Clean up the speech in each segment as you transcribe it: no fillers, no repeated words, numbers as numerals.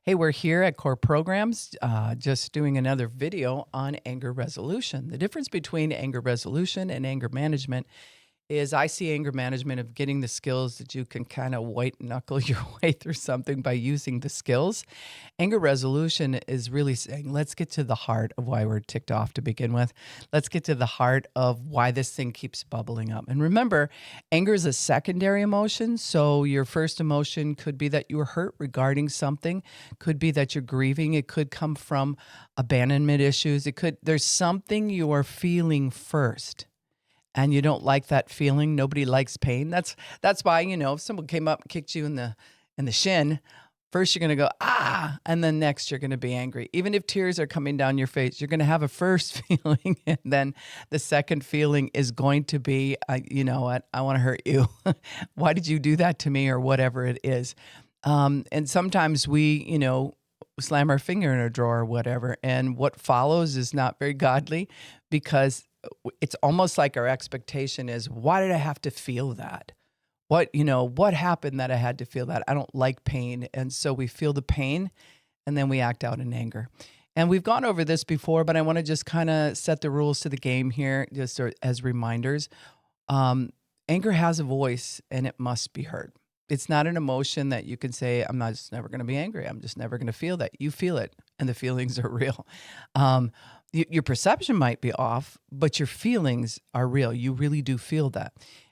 Hey, we're here at C.O.R.E Programs, just doing another video on anger resolution. The difference between anger resolution and anger management is I see anger management of getting the skills that you can kind of white knuckle your way through something by using the skills. Anger resolution is really saying, let's get to the heart of why we're ticked off to begin with. Let's get to the heart of why this thing keeps bubbling up. And remember, anger is a secondary emotion. So your first emotion could be that you were hurt regarding something, could be that you're grieving. It could come from abandonment issues. There's something you are feeling first and you don't like that feeling. Nobody likes pain. That's why, if someone came up and kicked you in the shin, first you're going to go, ah, and then next you're going to be angry. Even if tears are coming down your face, you're going to have a first feeling, and then the second feeling is going to be, you know what, I want to hurt you. Why did you do that to me, or whatever it is? And sometimes we, slam our finger in a drawer or whatever, and what follows is not very godly, because it's almost like our expectation is, why did I have to feel that? What happened that I had to feel that? I don't like pain. And so we feel the pain and then we act out in anger. And we've gone over this before, but I want to just kind of set the rules to the game here, just as reminders. Anger has a voice and it must be heard. It's not an emotion that you can say, I'm not just never going to be angry. I'm just never going to feel that. You feel it, and the feelings are real. Your perception might be off, but your feelings are real. You really do feel that.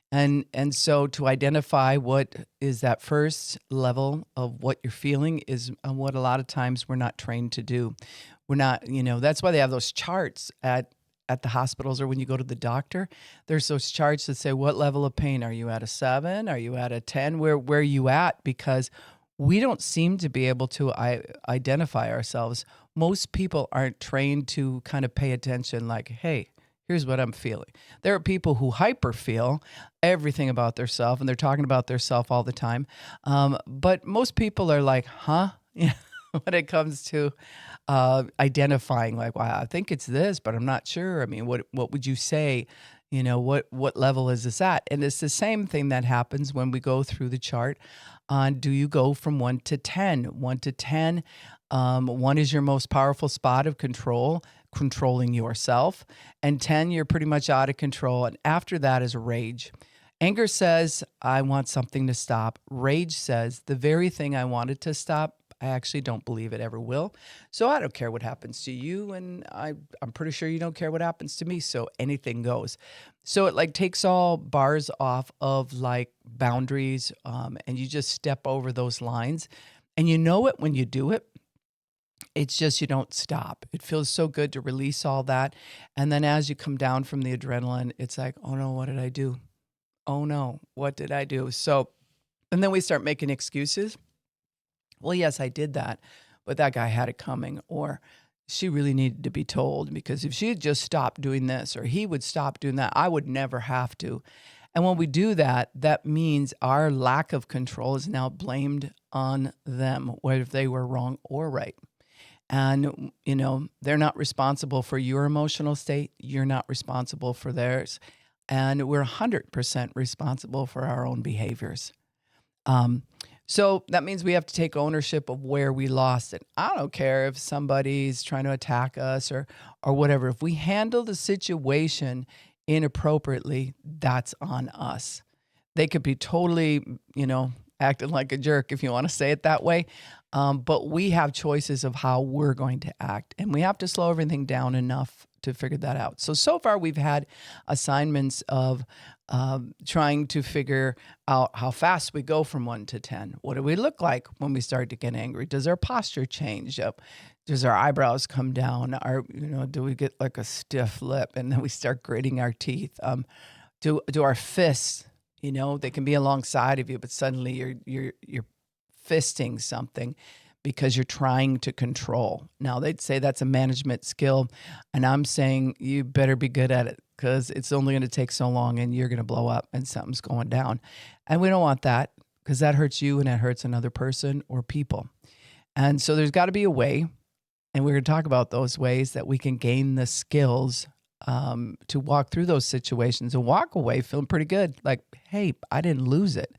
And so to identify what is that first level of what you're feeling is what a lot of times we're not trained to do. We're not, that's why they have those charts at the hospitals, or when you go to the doctor, there's those charts that say, what level of pain? Are you at a 7? Are you at a 10? Where are you at? Because we don't seem to be able to identify ourselves. Most people aren't trained to kind of pay attention, like, hey, here's what I'm feeling. There are people who hyper feel everything about their self, and they're talking about their self all the time. But most people are like, huh? When it comes to identifying, like, wow, I think it's this, but I'm not sure. I mean, what would you say? What level is this at? And it's the same thing that happens when we go through the chart on, do you go from 1 to 10? 1 to 10, 1 is your most powerful spot of controlling yourself. And 10, you're pretty much out of control. And after that is rage. Anger says, I want something to stop. Rage says, the very thing I wanted to stop, I actually don't believe it ever will. So I don't care what happens to you, and I'm pretty sure you don't care what happens to me, so anything goes. So it takes all bars off of boundaries, and you just step over those lines. And you know it when you do it. It's just you don't stop. It feels so good to release all that. And then as you come down from the adrenaline, it's like, oh no, what did I do? Oh no, what did I do? So, and then we start making excuses. Well, yes, I did that, but that guy had it coming, or she really needed to be told, because if she had just stopped doing this, or he would stop doing that, I would never have to. And when we do that, that means our lack of control is now blamed on them, whether they were wrong or right. And, they're not responsible for your emotional state. You're not responsible for theirs. And we're 100% responsible for our own behaviors. So that means we have to take ownership of where we lost it. I don't care if somebody's trying to attack us or whatever. If we handle the situation inappropriately, that's on us. They could be totally, acting like a jerk, if you want to say it that way. But we have choices of how we're going to act, and we have to slow everything down enough to figure that out. So far we've had assignments of trying to figure out how fast we go from 1 to 10. What do we look like when we start to get angry? Does our posture change up? Does our eyebrows come down? Do we get like a stiff lip and then we start gritting our teeth? Do our fists, they can be alongside of you, but suddenly you're fisting something because you're trying to control. Now, they'd say that's a management skill, and I'm saying you better be good at it, because it's only going to take so long and you're going to blow up and something's going down. And we don't want that, because that hurts you and it hurts another person or people. And so there's got to be a way, and we're going to talk about those ways that we can gain the skills to walk through those situations and walk away feeling pretty good. Like, hey, I didn't lose it.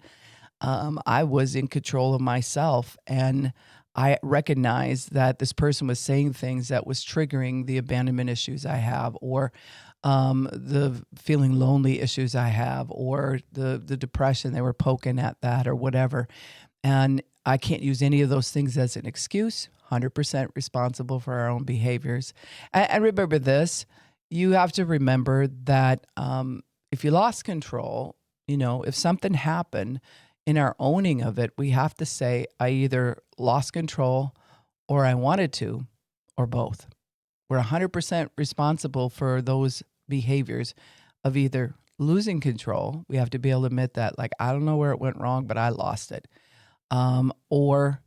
I was in control of myself, and I recognized that this person was saying things that was triggering the abandonment issues I have, or the feeling lonely issues I have, or the depression. They were poking at that or whatever. And I can't use any of those things as an excuse. 100% responsible for our own behaviors. And remember this, you have to remember that if you lost control, if something happened in our owning of it, we have to say, I either lost control or I wanted to, or both. We're 100% responsible for those behaviors of either losing control. We have to be able to admit that, like, I don't know where it went wrong, but I lost it. Or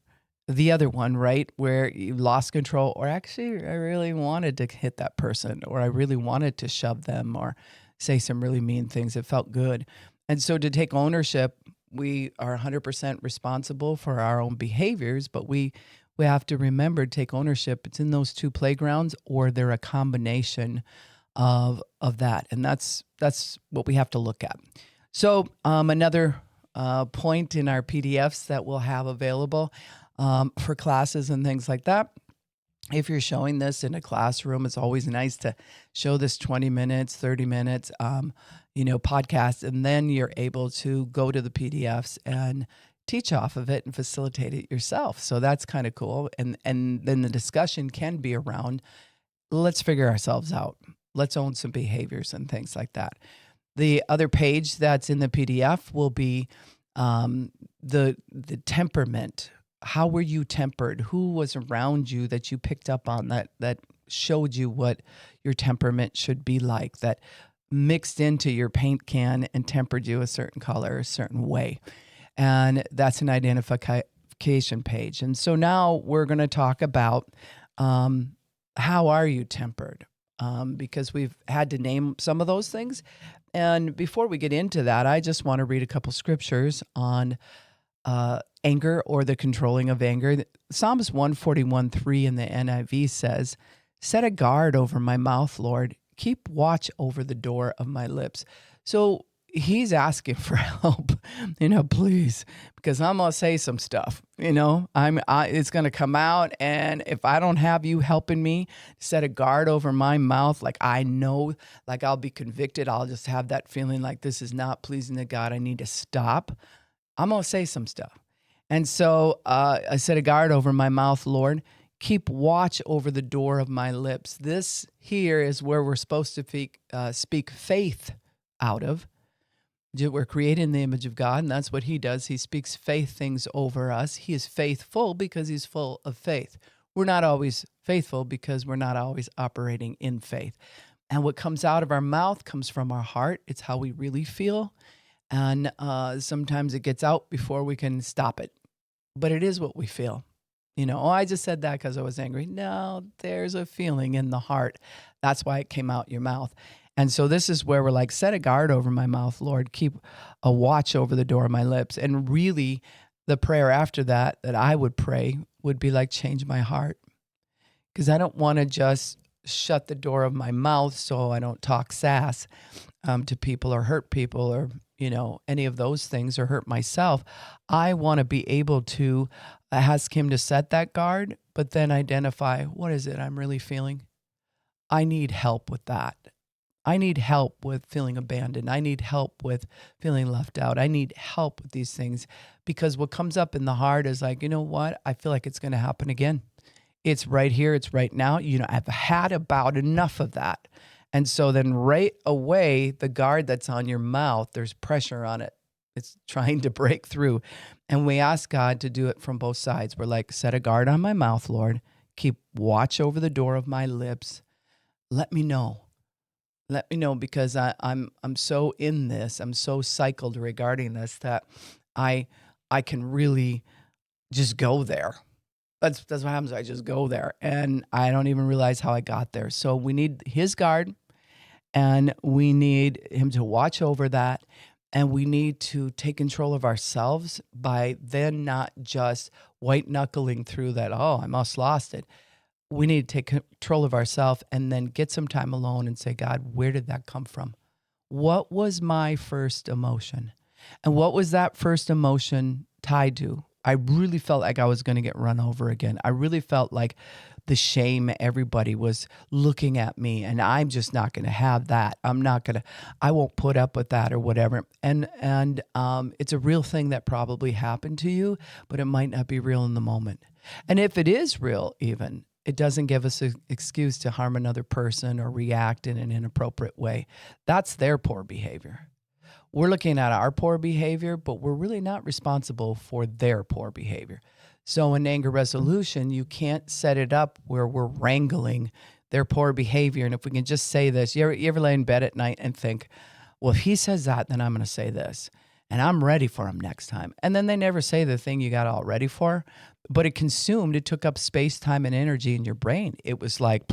the other one, right, where you lost control, or actually I really wanted to hit that person, or I really wanted to shove them or say some really mean things. It felt good. And so to take ownership, we are 100% responsible for our own behaviors, but we have to remember to take ownership. It's in those two playgrounds, or they're a combination of that. And that's what we have to look at. So another point in our PDFs that we'll have available for classes and things like that. If you're showing this in a classroom, it's always nice to show this 20 minutes, 30 minutes, podcast, and then you're able to go to the PDFs and teach off of it and facilitate it yourself. So that's kind of cool. And then the discussion can be around, let's figure ourselves out. Let's own some behaviors and things like that. The other page that's in the PDF will be the temperament. How were you tempered? Who was around you that you picked up on that showed you what your temperament should be like, that mixed into your paint can and tempered you a certain color, a certain way? And that's an identification page. And so now we're going to talk about how are you tempered? Because we've had to name some of those things. And before we get into that, I just want to read a couple scriptures on anger, or the controlling of anger. Psalms 141:3 in the NIV says, "Set a guard over my mouth, Lord. Keep watch over the door of my lips." So he's asking for help, please, because I'm going to say some stuff, it's going to come out. And if I don't have you helping me set a guard over my mouth, like I know, like I'll be convicted. I'll just have that feeling like this is not pleasing to God. I need to stop. I'm going to say some stuff. And so I set a guard over my mouth, Lord. Keep watch over the door of my lips. This here is where we're supposed to speak faith out of. We're created in the image of God, and that's what he does. He speaks faith things over us. He is faithful because he's full of faith. We're not always faithful because we're not always operating in faith. And what comes out of our mouth comes from our heart. It's how we really feel. And sometimes it gets out before we can stop it. But it is what we feel. I just said that because I was angry. No, there's a feeling in the heart. That's why it came out your mouth. And so this is where we're like, set a guard over my mouth, Lord. Keep a watch over the door of my lips. And really, the prayer after that I would pray would be like, change my heart. Because I don't want to just shut the door of my mouth so I don't talk sass to people or hurt people or, any of those things, or hurt myself. I want to be able to ask him to set that guard, but then identify, what is it I'm really feeling? I need help with that. I need help with feeling abandoned. I need help with feeling left out. I need help with these things, because what comes up in the heart is like, you know what? I feel like it's going to happen again. It's right here. It's right now. I've had about enough of that. And so then right away, the guard that's on your mouth, there's pressure on it. It's trying to break through. And we ask God to do it from both sides. We're like, set a guard on my mouth, Lord. Keep watch over the door of my lips. Let me know. Let me know, because I'm so in this. I'm so cycled regarding this that I can really just go there. That's what happens. I just go there, and I don't even realize how I got there. So we need his guard, and we need him to watch over that, and we need to take control of ourselves by then not just white knuckling through that, oh, I must lost it. We need to take control of ourselves and then get some time alone and say, God, where did that come from? What was my first emotion? And what was that first emotion tied to? I really felt like I was going to get run over again. I really felt like the shame, everybody was looking at me, and I'm just not going to have that. I won't put up with that or whatever. And it's a real thing that probably happened to you, but it might not be real in the moment. And if it is real, even, it doesn't give us an excuse to harm another person or react in an inappropriate way. That's their poor behavior. We're looking at our poor behavior, but we're really not responsible for their poor behavior. So in anger resolution, you can't set it up where we're wrangling their poor behavior. And if we can just say this, you ever lay in bed at night and think, well, if he says that, then I'm going to say this. And I'm ready for him next time. And then they never say the thing you got all ready for, but it took up space, time, and energy in your brain. It was like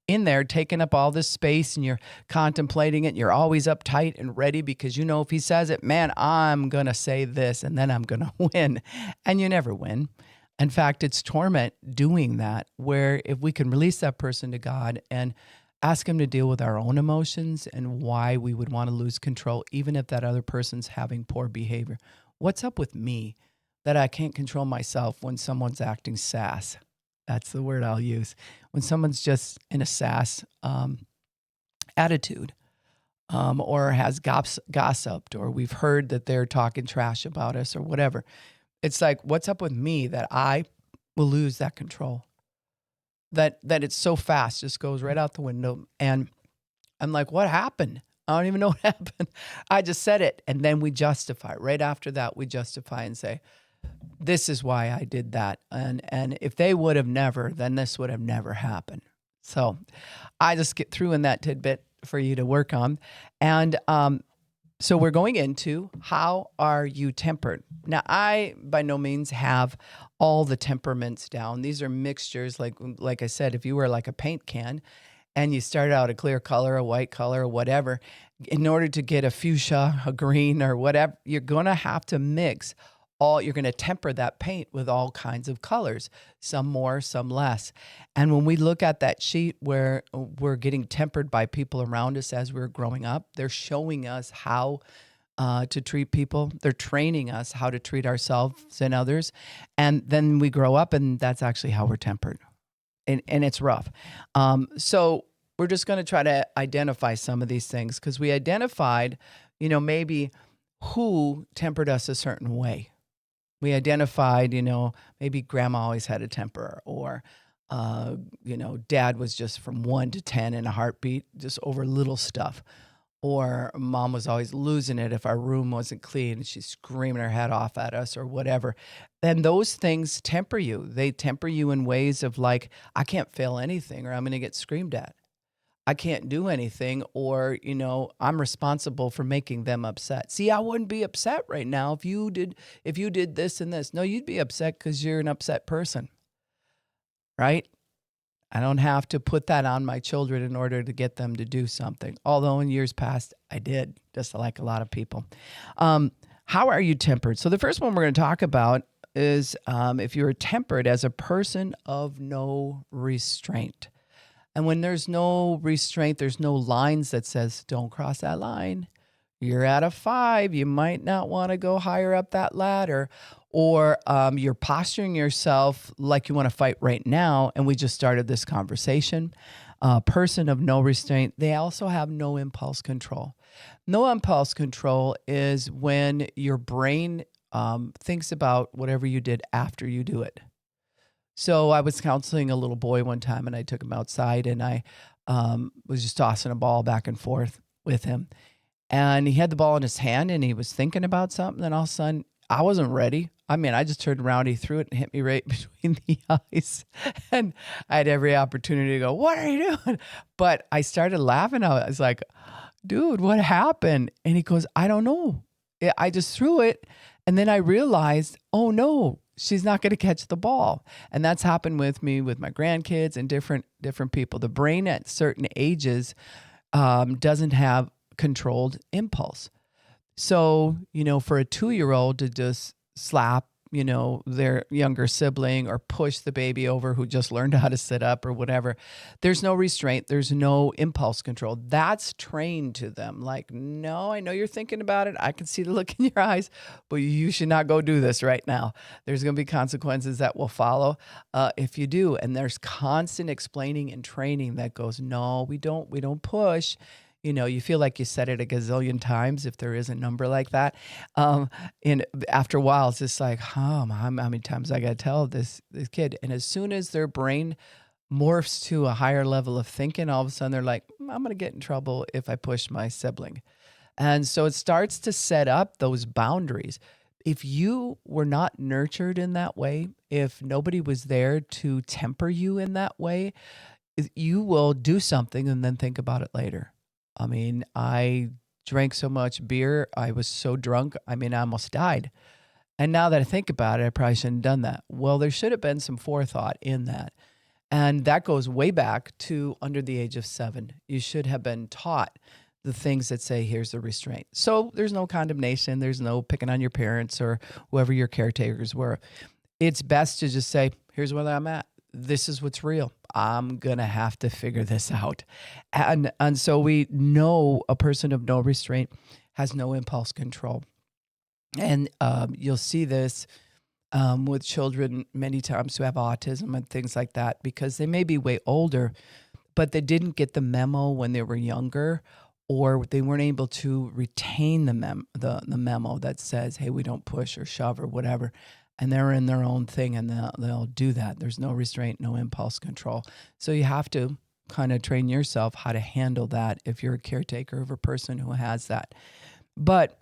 in there taking up all this space, and you're contemplating it. And you're always uptight and ready because you know if he says it, man, I'm going to say this and then I'm going to win. And you never win. In fact, it's torment doing that, where if we can release that person to God and ask him to deal with our own emotions and why we would want to lose control, even if that other person's having poor behavior. What's up with me that I can't control myself when someone's acting sass? That's the word I'll use. When someone's just in a sass attitude, or has gossiped, or we've heard that they're talking trash about us or whatever. It's like, what's up with me that I will lose that control? That it's so fast, just goes right out the window. And I'm like, what happened? I don't even know what happened. I just said it. And then we justify. Right after that, we justify and say, this is why I did that. And if they would have never, then this would have never happened. So I just get through in that tidbit for you to work on. And so we're going into, how are you tempered? Now, I by no means have all the temperaments down. These are mixtures. Like I said, if you were like a paint can and you start out a clear color, a white color, or whatever, in order to get a fuchsia, a green, or whatever, you're going to have to mix you're going to temper that paint with all kinds of colors, some more, some less. And when we look at that sheet where we're getting tempered by people around us as we're growing up, they're showing us how to treat people. They're training us how to treat ourselves and others. And then we grow up, and that's actually how we're tempered. And it's rough. So we're just going to try to identify some of these things, because we identified, maybe who tempered us a certain way. We identified, maybe grandma always had a temper, or, dad was just from 1 to 10 in a heartbeat, just over little stuff. Or mom was always losing it if our room wasn't clean and she's screaming her head off at us or whatever. And those things temper you. They temper you in ways of like, I can't fail anything, or I'm going to get screamed at. I can't do anything, or, I'm responsible for making them upset. See, I wouldn't be upset right now if you did this and this. No, you'd be upset because you're an upset person, right? I don't have to put that on my children in order to get them to do something. Although in years past, I did, just like a lot of people. How are you tempered? So the first one we're going to talk about is if you're tempered as a person of no restraint. And when there's no restraint, there's no lines that says, don't cross that line. You're at a 5. You might not want to go higher up that ladder. Or you're posturing yourself like you want to fight right now. And we just started this conversation. Person of no restraint, they also have no impulse control. No impulse control is when your brain thinks about whatever you did after you do it. So I was counseling a little boy one time, and I took him outside, and I was just tossing a ball back and forth with him. And he had the ball in his hand, and he was thinking about something. And all of a sudden, I wasn't ready. I just turned around, he threw it and hit me right between the eyes. And I had every opportunity to go, what are you doing? But I started laughing. I was like, dude, what happened? And he goes, I don't know. I just threw it. And then I realized, oh no, she's not going to catch the ball. And that's happened with me, with my grandkids and different people. The brain at certain ages doesn't have controlled impulse. So, for a 2-year-old to just slap their younger sibling or push the baby over who just learned how to sit up or whatever. There's no restraint. There's no impulse control. That's trained to them. Like, no, I know you're thinking about it. I can see the look in your eyes, but you should not go do this right now. There's going to be consequences that will follow if you do. And there's constant explaining and training that goes, no, we don't push. You feel like you said it a gazillion times if there is a number like that. And after a while, it's just like, how many times I got to tell this kid? And as soon as their brain morphs to a higher level of thinking, all of a sudden they're like, I'm going to get in trouble if I push my sibling. And so it starts to set up those boundaries. If you were not nurtured in that way, if nobody was there to temper you in that way, you will do something and then think about it later. I mean, I drank so much beer. I was so drunk. I mean, I almost died. And now that I think about it, I probably shouldn't have done that. Well, there should have been some forethought in that. And that goes way back to under the age of 7. You should have been taught the things that say, here's the restraint. So there's no condemnation. There's no picking on your parents or whoever your caretakers were. It's best to just say, here's where I'm at. This is what's real. I'm going to have to figure this out. And so we know a person of no restraint has no impulse control. And you'll see this with children many times who have autism and things like that, because they may be way older, but they didn't get the memo when they were younger, or they weren't able to retain the memo that says, hey, we don't push or shove or whatever. And they're in their own thing, and they'll do that. There's no restraint, no impulse control. So you have to kind of train yourself how to handle that if you're a caretaker of a person who has that. But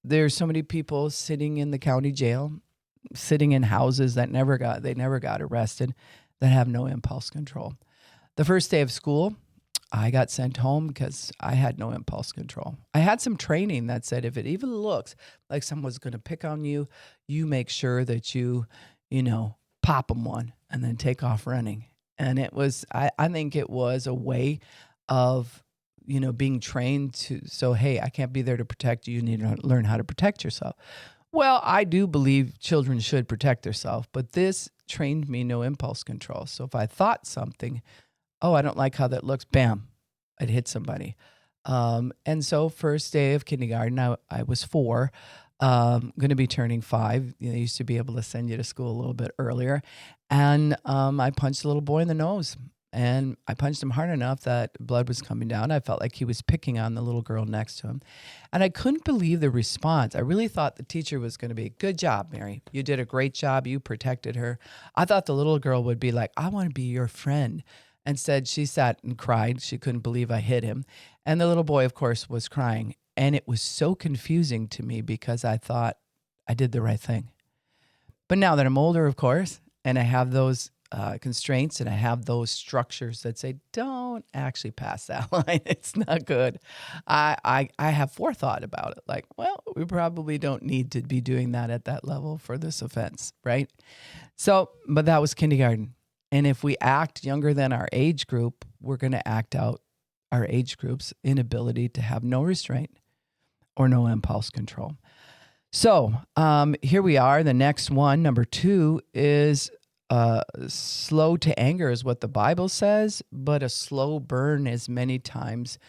there's so many people sitting in the county jail, sitting in houses that never got arrested, that have no impulse control. The first day of school, I got sent home because I had no impulse control. I had some training that said if it even looks like someone's going to pick on you, you make sure that you pop them one and then take off running. And it was, I think it was a way of, being trained so, hey, I can't be there to protect you. You need to learn how to protect yourself. Well, I do believe children should protect themselves, but this trained me no impulse control. So if I thought something, oh, I don't like how that looks, bam, I'd hit somebody. And so first day of kindergarten, I was 4, going to be turning 5. They used to be able to send you to school a little bit earlier. And I punched a little boy in the nose. And I punched him hard enough that blood was coming down. I felt like he was picking on the little girl next to him. And I couldn't believe the response. I really thought the teacher was going to be, good job, Mary. You did a great job. You protected her. I thought the little girl would be like, I want to be your friend. Instead, she sat and cried. She couldn't believe I hit him. And the little boy, of course, was crying. And it was so confusing to me because I thought I did the right thing. But now that I'm older, of course, and I have those constraints and I have those structures that say, don't actually pass that line. It's not good. I have forethought about it. Like, well, we probably don't need to be doing that at that level for this offense, right? So, but that was kindergarten. And if we act younger than our age group, we're going to act out our age group's inability to have no restraint or no impulse control. So here we are. The next one, number 2, is slow to anger is what the Bible says, but a slow burn is many times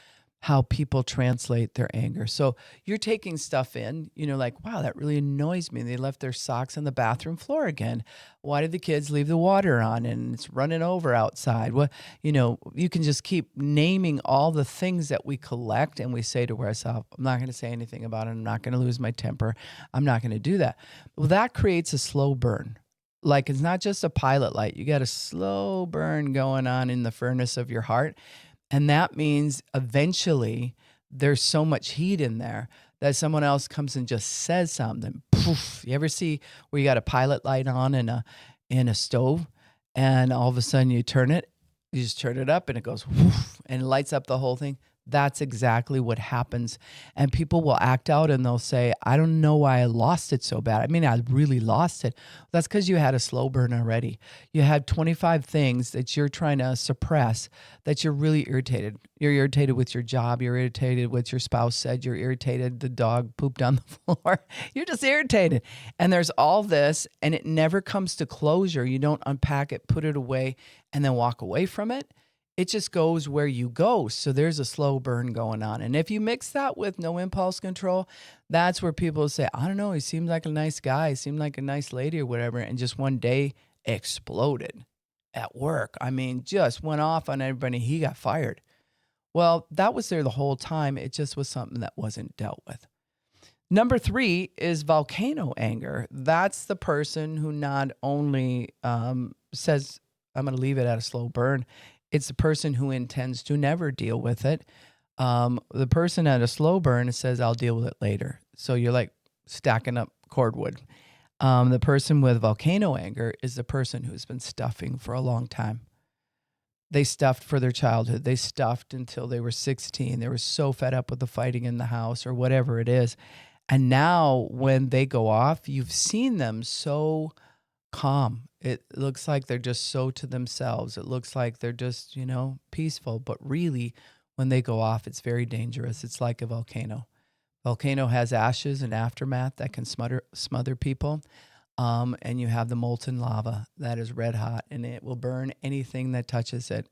how people translate their anger. So you're taking stuff in, like, wow, that really annoys me. They left their socks on the bathroom floor again. Why did the kids leave the water on and it's running over outside? Well, you can just keep naming all the things that we collect and we say to ourselves, I'm not going to say anything about it. I'm not going to lose my temper. I'm not going to do that. Well, that creates a slow burn. Like, it's not just a pilot light. You got a slow burn going on in the furnace of your heart. And that means eventually there's so much heat in there that someone else comes and just says something. Poof. You ever see where you got a pilot light on in a stove and all of a sudden you just turn it up and it goes woof and lights up the whole thing? That's exactly what happens. And people will act out and they'll say, I don't know why I lost it so bad. I mean, I really lost it. That's because you had a slow burn already. You had 25 things that you're trying to suppress that you're really irritated. You're irritated with your job. You're irritated with your spouse said. You're irritated. The dog pooped on the floor. You're just irritated. And there's all this, and it never comes to closure. You don't unpack it, put it away, and then walk away from it. It just goes where you go. So there's a slow burn going on. And if you mix that with no impulse control, that's where people say, I don't know, he seemed like a nice guy, he seemed like a nice lady or whatever. And just one day exploded at work. I mean, just went off on everybody. He got fired. Well, that was there the whole time. It just was something that wasn't dealt with. Number 3 is volcano anger. That's the person who not only says, I'm going to leave it at a slow burn. It's the person who intends to never deal with it. The person at a slow burn says, I'll deal with it later. So you're like stacking up cordwood. The person with volcano anger is the person who's been stuffing for a long time. They stuffed for their childhood. They stuffed until they were 16. They were so fed up with the fighting in the house or whatever it is. And now when they go off, you've seen them so calm. It looks like they're just so to themselves. It looks like they're just, peaceful. But really, when they go off, it's very dangerous. It's like a volcano. Volcano has ashes and aftermath that can smother people. And you have the molten lava that is red hot, and it will burn anything that touches it.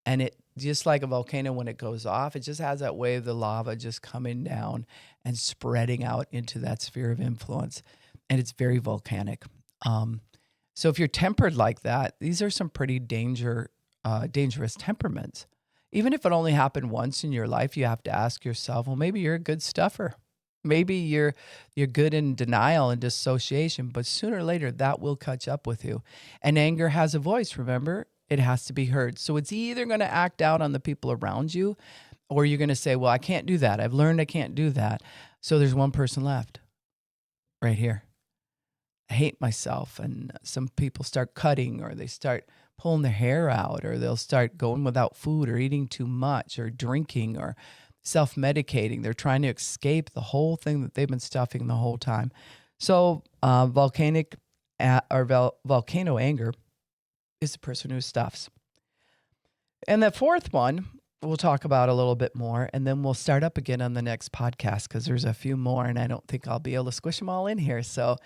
And it, just like a volcano, when it goes off, it just has that way of the lava just coming down and spreading out into that sphere of influence. And it's very volcanic. So if you're tempered like that, these are some pretty dangerous temperaments. Even if it only happened once in your life, you have to ask yourself, well, maybe you're a good stuffer. Maybe you're good in denial and dissociation, but sooner or later that will catch up with you. And anger has a voice, remember? It has to be heard. So it's either going to act out on the people around you, or you're going to say, well, I can't do that. I've learned I can't do that. So there's one person left right here. I hate myself. And some people start cutting, or they start pulling their hair out, or they'll start going without food or eating too much or drinking or self-medicating. They're trying to escape the whole thing that they've been stuffing the whole time. So volcano anger is the person who stuffs. And the fourth one we'll talk about a little bit more, and then we'll start up again on the next podcast because there's a few more, and I don't think I'll be able to squish them all in here. So,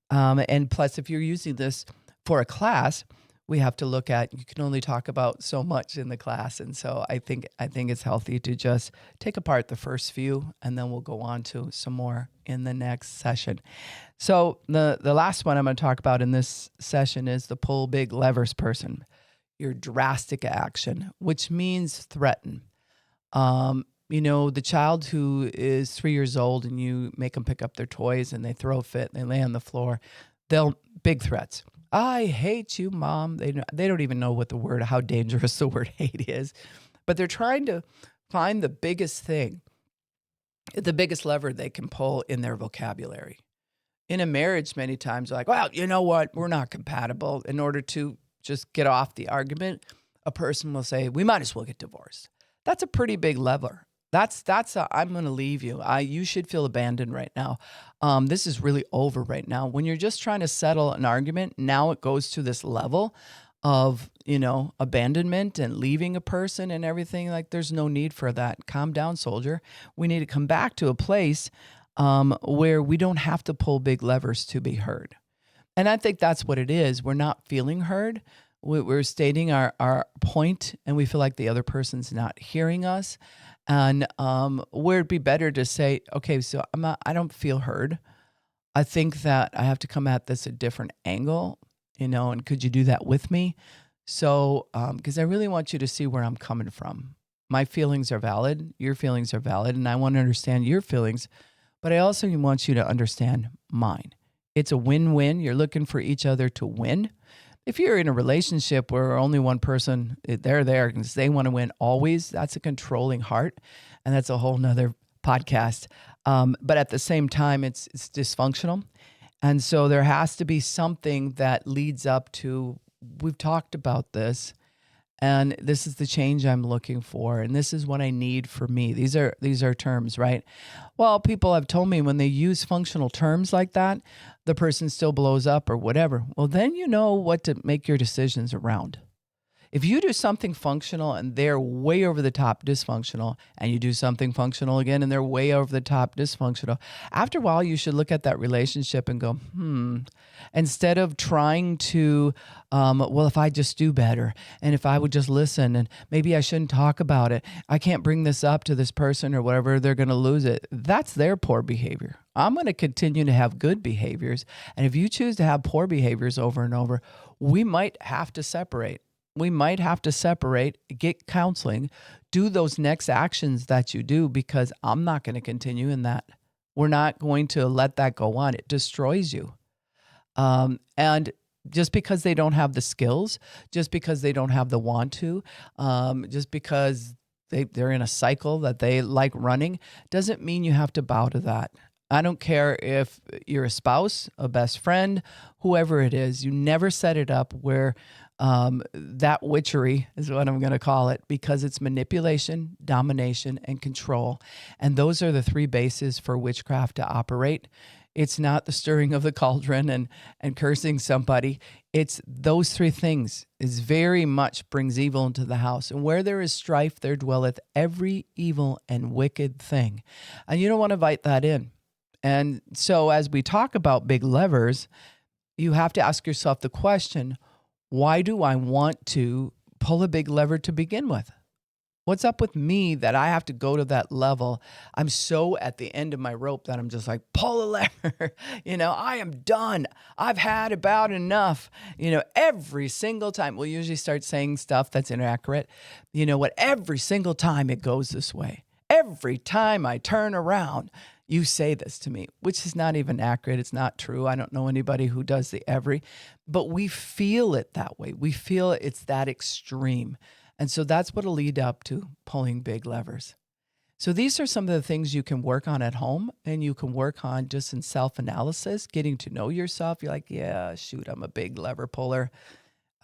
and plus, if you're using this for a class, we have to look at, you can only talk about so much in the class. And so I think it's healthy to just take apart the first few, and then we'll go on to some more in the next session. So the last one I'm going to talk about in this session is the pull big levers person, your drastic action, which means threaten. The child who is 3 years old and you make them pick up their toys and they throw a fit and they lay on the floor, big threats. I hate you, Mom. They don't even know how dangerous the word hate is, but they're trying to find the biggest thing, the biggest lever they can pull in their vocabulary. In a marriage, many times, like, well, you know what? We're not compatible. In order to just get off the argument, a person will say, we might as well get divorced. That's a pretty big lever. I'm going to leave you. You should feel abandoned right now. This is really over right now. When you're just trying to settle an argument, now it goes to this level of, abandonment and leaving a person and everything. Like, there's no need for that. Calm down, soldier. We need to come back to a place where we don't have to pull big levers to be heard. And I think that's what it is. We're not feeling heard. We're stating our point, and we feel like the other person's not hearing us. And where it'd be better to say, okay, so I don't feel heard. I think that I have to come at this a different angle, and could you do that with me? So, because I really want you to see where I'm coming from. My feelings are valid. Your feelings are valid. And I want to understand your feelings, but I also want you to understand mine. It's a win-win. You're looking for each other to win. If you're in a relationship where only one person, they're there because they want to win always, that's a controlling heart. And that's a whole nother podcast. But at the same time, it's dysfunctional. And so there has to be something that leads up to, we've talked about this, And this is the change I'm looking for, and this is what I need for me. These are terms, right? Well, people have told me when they use functional terms like that, the person still blows up or whatever. Well, then you know what to make your decisions around. If you do something functional and they're way over the top dysfunctional, and you do something functional again and they're way over the top dysfunctional, after a while you should look at that relationship and go, instead of trying to, well, if I just do better and if I would just listen and maybe I shouldn't talk about it, I can't bring this up to this person or whatever, they're going to lose it. That's their poor behavior. I'm going to continue to have good behaviors. And if you choose to have poor behaviors over and over, we might have to separate. We might have to separate, get counseling, do those next actions that you do, because I'm not going to continue in that. We're not going to let that go on. It destroys you. And just because they don't have the skills, just because they don't have the want to, just because they're in a cycle that they like running, doesn't mean you have to bow to that. I don't care if you're a spouse, a best friend, whoever it is. You never set it up where that witchery is what I'm going to call it, because it's manipulation, domination, and control. And those are the three bases for witchcraft to operate. It's not the stirring of the cauldron and cursing somebody. It's those three things is very much brings evil into the house. And where there is strife, there dwelleth every evil and wicked thing. And you don't want to invite that in. And so as we talk about big levers, you have to ask yourself the question, why do I want to pull a big lever to begin with? What's up with me that I have to go to that level? I'm so at the end of my rope that I'm just like, pull a lever. I am done. I've had about enough. Every single time. We'll usually start saying stuff that's inaccurate. Every single time it goes this way. Every time I turn around, you say this to me, which is not even accurate. It's not true. I don't know anybody who does the every, but we feel it that way. We feel it's that extreme. And so that's what'll lead up to pulling big levers. So these are some of the things you can work on at home, and you can work on just in self-analysis, getting to know yourself. You're like, yeah, shoot, I'm a big lever puller.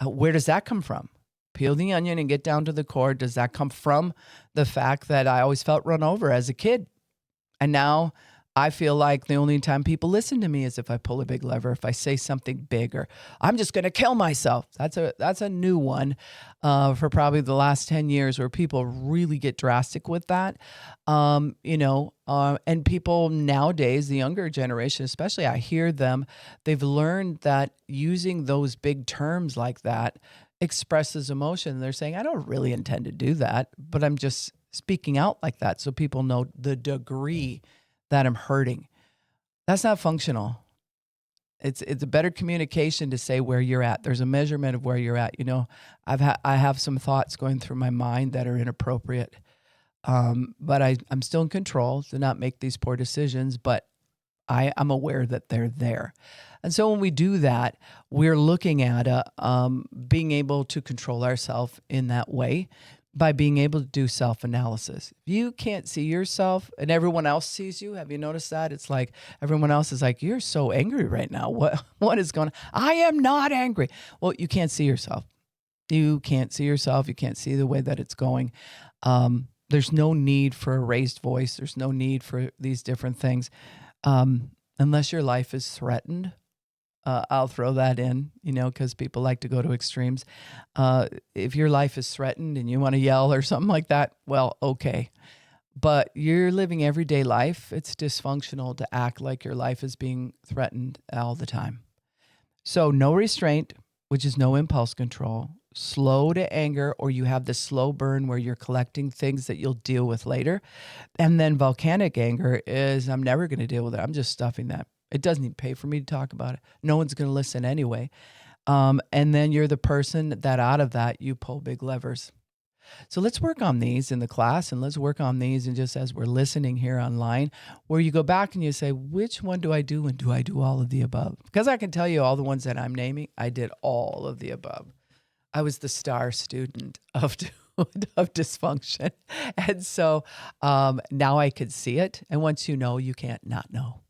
Where does that come from? Peel the onion and get down to the core. Does that come from the fact that I always felt run over as a kid? And now I feel like the only time people listen to me is if I pull a big lever, if I say something big, or I'm just going to kill myself. That's a new one for probably the last 10 years, where people really get drastic with that. And people nowadays, the younger generation especially, I hear them, they've learned that using those big terms like that expresses emotion. They're saying, I don't really intend to do that, but I'm just speaking out like that so people know the degree that I'm hurting. That's not functional. It's a better communication to say where you're at. There's a measurement of where you're at. I have some thoughts going through my mind that are inappropriate, but I'm still in control to not make these poor decisions. But I'm aware that they're there. And so when we do that, we're looking at being able to control ourselves in that way by being able to do self-analysis. If you can't see yourself and everyone else sees you, have you noticed that? It's like everyone else is like, you're so angry right now. What is going on? I am not angry. Well, you can't see yourself. You can't see yourself. You can't see the way that it's going. There's no need for a raised voice. There's no need for these different things. Unless your life is threatened, I'll throw that in, because people like to go to extremes. If your life is threatened and you want to yell or something like that, well, okay. But you're living everyday life. It's dysfunctional to act like your life is being threatened all the time. So no restraint, which is no impulse control. Slow to anger, or you have the slow burn where you're collecting things that you'll deal with later. And then volcanic anger is, I'm never going to deal with it. I'm just stuffing that. It doesn't even pay for me to talk about it. No one's going to listen anyway. And then you're the person that out of that, you pull big levers. So let's work on these in the class, and let's work on these and just as we're listening here online, where you go back and you say, which one do I do, and do I do all of the above? Because I can tell you all the ones that I'm naming, I did all of the above. I was the star student of dysfunction. And so now I could see it. And once you know, you can't not know.